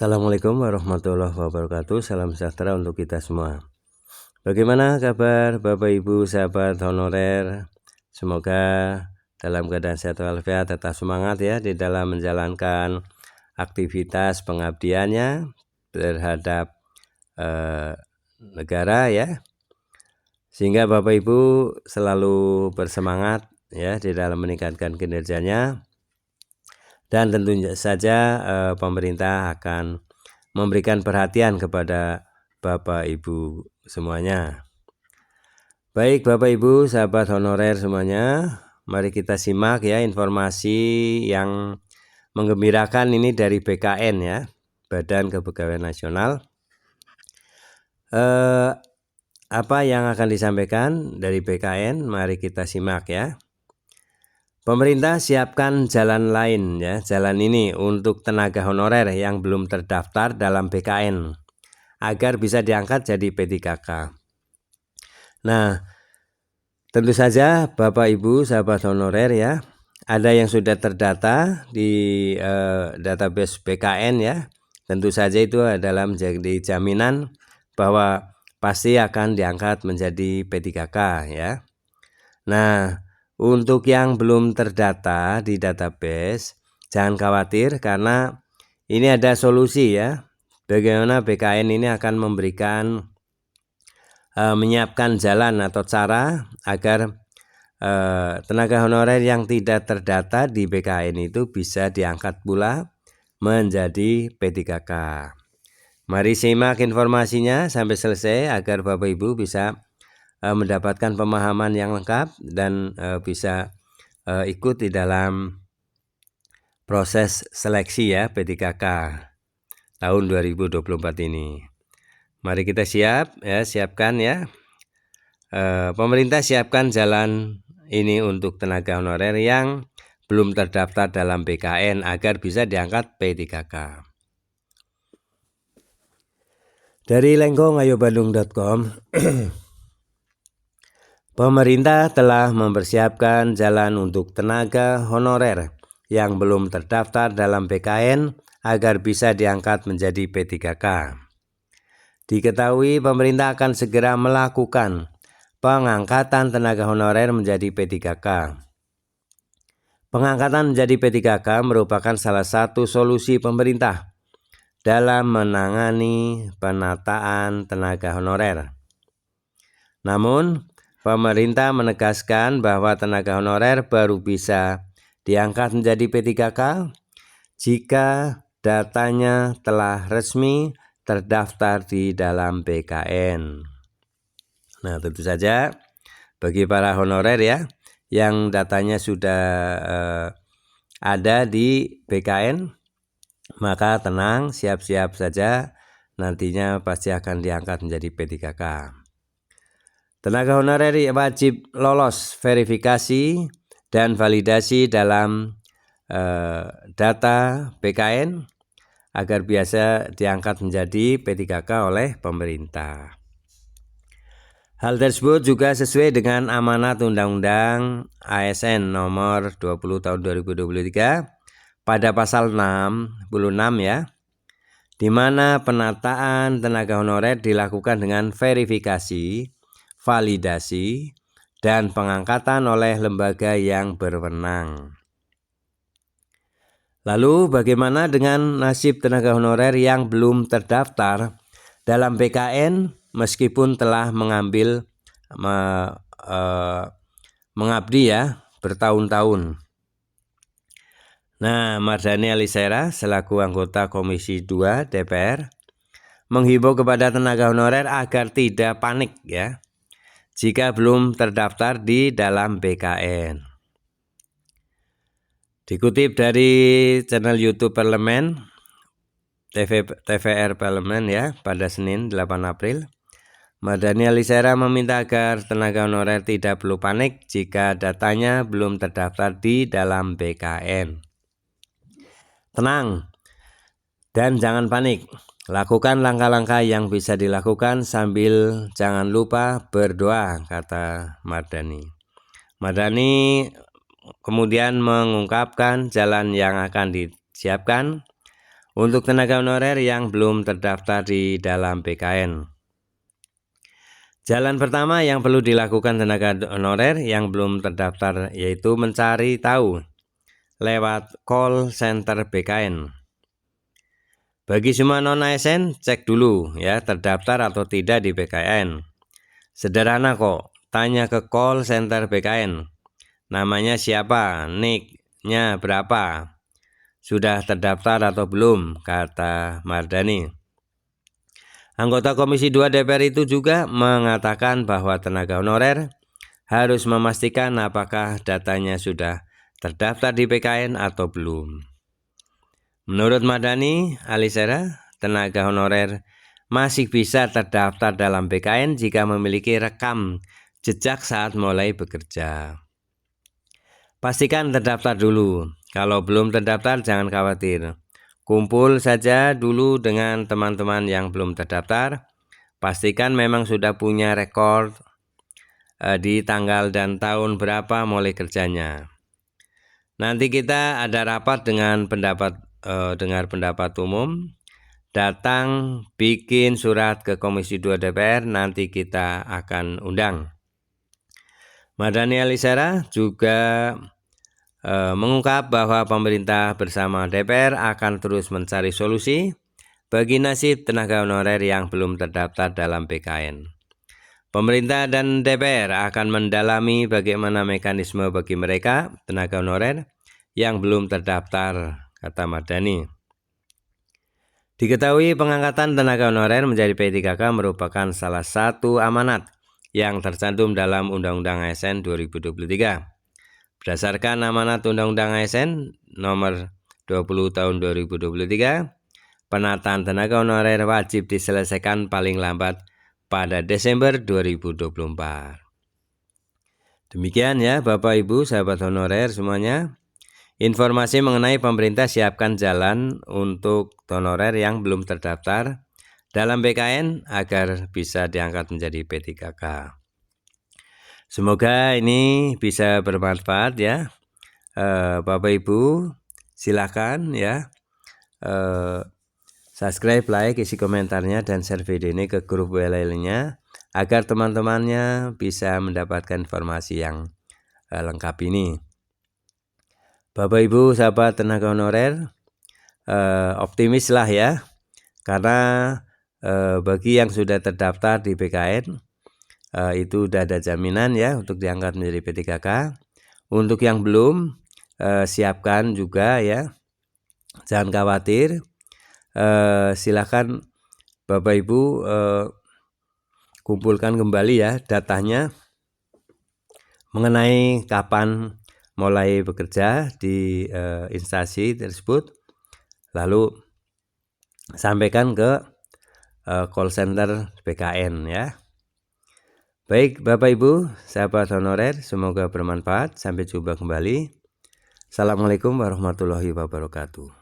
Assalamualaikum warahmatullahi wabarakatuh. Salam sejahtera untuk kita semua. Bagaimana kabar Bapak Ibu sahabat honorer? Semoga dalam keadaan sehat walafiat, tetap semangat ya di dalam menjalankan aktivitas pengabdiannya terhadap negara ya. Sehingga Bapak Ibu selalu bersemangat ya di dalam meningkatkan kinerjanya. Dan tentu saja pemerintah akan memberikan perhatian kepada Bapak Ibu semuanya. Baik Bapak Ibu sahabat honorer semuanya, mari kita simak ya informasi yang menggembirakan ini dari BKN ya, Badan Kepegawaian Nasional. Apa yang akan disampaikan dari BKN? Mari kita simak ya. Pemerintah siapkan jalan lain ya, jalan ini untuk tenaga honorer yang belum terdaftar dalam BKN agar bisa diangkat jadi P3K. Nah, tentu saja Bapak Ibu sahabat honorer ya, ada yang sudah terdata di database BKN ya. Tentu saja itu adalah menjadi jaminan bahwa pasti akan diangkat menjadi P3K ya. Nah, untuk yang belum terdata di database, jangan khawatir karena ini ada solusi ya. Bagaimana BKN ini akan memberikan menyiapkan jalan atau cara agar tenaga honorer yang tidak terdata di BKN itu bisa diangkat pula menjadi P3K. Mari simak informasinya sampai selesai agar Bapak Ibu bisa mendapatkan pemahaman yang lengkap dan bisa ikut di dalam proses seleksi ya P3K tahun 2024 ini. Mari kita siapkan ya. Pemerintah siapkan jalan ini untuk tenaga honorer yang belum terdaftar dalam BKN agar bisa diangkat P3K. Dari lengkongayo-bandung.com Pemerintah telah mempersiapkan jalan untuk tenaga honorer yang belum terdaftar dalam BKN agar bisa diangkat menjadi P3K. Diketahui pemerintah akan segera melakukan pengangkatan tenaga honorer menjadi P3K. Pengangkatan menjadi P3K merupakan salah satu solusi pemerintah dalam menangani penataan tenaga honorer. Namun, pemerintah menegaskan bahwa tenaga honorer baru bisa diangkat menjadi P3K jika datanya telah resmi terdaftar di dalam BKN. Nah, tentu saja bagi para honorer ya yang datanya sudah ada di BKN, maka tenang, siap-siap saja nantinya pasti akan diangkat menjadi P3K. Tenaga honorer wajib lolos verifikasi dan validasi dalam data BKN agar biasa diangkat menjadi P3K oleh pemerintah. Hal tersebut juga sesuai dengan amanat Undang-Undang ASN nomor 20 tahun 2023 pada pasal 66 ya, di mana penataan tenaga honorer dilakukan dengan verifikasi, validasi, dan pengangkatan oleh lembaga yang berwenang. Lalu bagaimana dengan nasib tenaga honorer yang belum terdaftar dalam BKN meskipun telah mengabdi ya bertahun-tahun? Nah, Mardhani Alisera selaku anggota Komisi 2 DPR menghimbau kepada tenaga honorer agar tidak panik ya jika belum terdaftar di dalam BKN. Dikutip dari channel YouTube Parlemen, TVR Parlemen ya, pada Senin 8 April, Mardhani Alisera meminta agar tenaga honorer tidak perlu panik jika datanya belum terdaftar di dalam BKN. Tenang dan jangan panik. Lakukan langkah-langkah yang bisa dilakukan sambil jangan lupa berdoa, kata Mardhani. Mardhani kemudian mengungkapkan jalan yang akan disiapkan untuk tenaga honorer yang belum terdaftar di dalam BKN. Jalan pertama yang perlu dilakukan tenaga honorer yang belum terdaftar yaitu mencari tahu lewat call center BKN. Bagi semua non-ASN, cek dulu ya terdaftar atau tidak di BKN. Sederhana kok, tanya ke call center BKN. Namanya siapa, NIK-nya berapa, sudah terdaftar atau belum, kata Mardani. Anggota Komisi 2 DPR itu juga mengatakan bahwa tenaga honorer harus memastikan apakah datanya sudah terdaftar di BKN atau belum. Menurut Mardani Alisera, tenaga honorer masih bisa terdaftar dalam BKN jika memiliki rekam jejak saat mulai bekerja. Pastikan terdaftar dulu. Kalau belum terdaftar jangan khawatir. Kumpul saja dulu dengan teman-teman yang belum terdaftar. Pastikan memang sudah punya rekor di tanggal dan tahun berapa mulai kerjanya. Nanti kita ada rapat dengan dengar pendapat umum. Datang bikin surat ke Komisi 2 DPR, nanti kita akan undang. Mardani Alisera juga mengungkap bahwa pemerintah bersama DPR akan terus mencari solusi bagi nasib tenaga honorer yang belum terdaftar dalam BKN. Pemerintah dan DPR akan mendalami bagaimana mekanisme bagi mereka, tenaga honorer, yang belum terdaftar, kata Mardani. Diketahui pengangkatan tenaga honorer menjadi P3K merupakan salah satu amanat yang tercantum dalam Undang-Undang ASN 2023. Berdasarkan amanat Undang-Undang ASN nomor 20 tahun 2023, penataan tenaga honorer wajib diselesaikan paling lambat pada Desember 2024. Demikian ya Bapak Ibu sahabat honorer semuanya. Informasi mengenai pemerintah siapkan jalan untuk honorer yang belum terdaftar dalam BKN agar bisa diangkat menjadi P3K. Semoga ini bisa bermanfaat ya. Bapak Ibu silakan ya subscribe, like, isi komentarnya dan share video ini ke grup WA lainnya agar teman-temannya bisa mendapatkan informasi yang lengkap ini. Bapak Ibu sahabat tenaga honorer, optimislah ya, karena bagi yang sudah terdaftar di BKN itu sudah ada jaminan ya untuk diangkat menjadi P3K. Untuk yang belum, siapkan juga ya, jangan khawatir. Silakan Bapak Ibu kumpulkan kembali ya datanya mengenai kapan mulai bekerja di instansi tersebut, lalu sampaikan ke call center BKN ya. Baik Bapak Ibu sahabat honorer, semoga bermanfaat. Sampai jumpa kembali. Assalamualaikum warahmatullahi wabarakatuh.